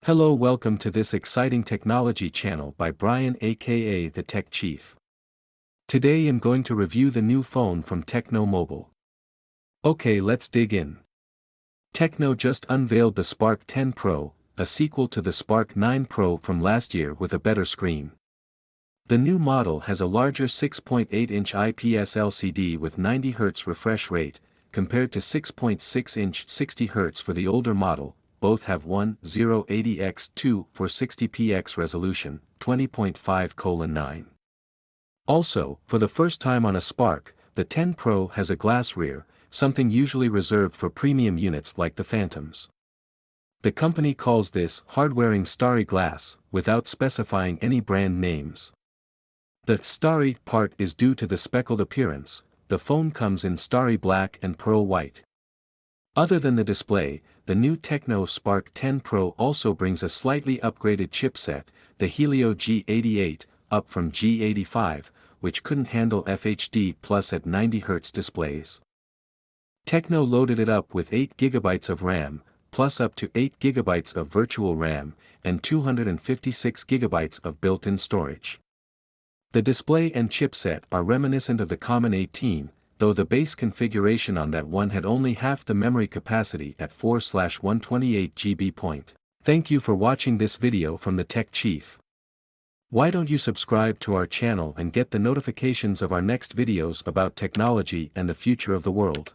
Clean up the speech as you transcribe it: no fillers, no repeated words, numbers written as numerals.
Hello, welcome to this exciting technology channel by Brian aka the Tech Chief. Today I'm going to review the new phone from Tecno Mobile. Okay, let's dig in. Tecno just unveiled the Spark 10 Pro, a sequel to the Spark 9 Pro from last year with a better screen. The new model has a larger 6.8-inch IPS LCD with 90Hz refresh rate, compared to 6.6-inch 60Hz for the older model. Both have 1080x2 for 60px resolution, 20.5:9. Also, for the first time on a Spark, the 10 Pro has a glass rear, something usually reserved for premium units like the Phantoms. The company calls this hard-wearing starry glass, without specifying any brand names. The starry part is due to the speckled appearance. The phone comes in starry black and pearl white. Other than the display, the new Tecno Spark 10 Pro also brings a slightly upgraded chipset, the Helio G88, up from G85, which couldn't handle FHD Plus at 90Hz displays. Tecno loaded it up with 8GB of RAM, plus up to 8GB of virtual RAM, and 256GB of built-in storage. The display and chipset are reminiscent of the common 18, though the base configuration on that one had only half the memory capacity at 4/128GB. Thank you for watching this video from the Tech Chief. Why don't you subscribe to our channel and get the notifications of our next videos about technology and the future of the world?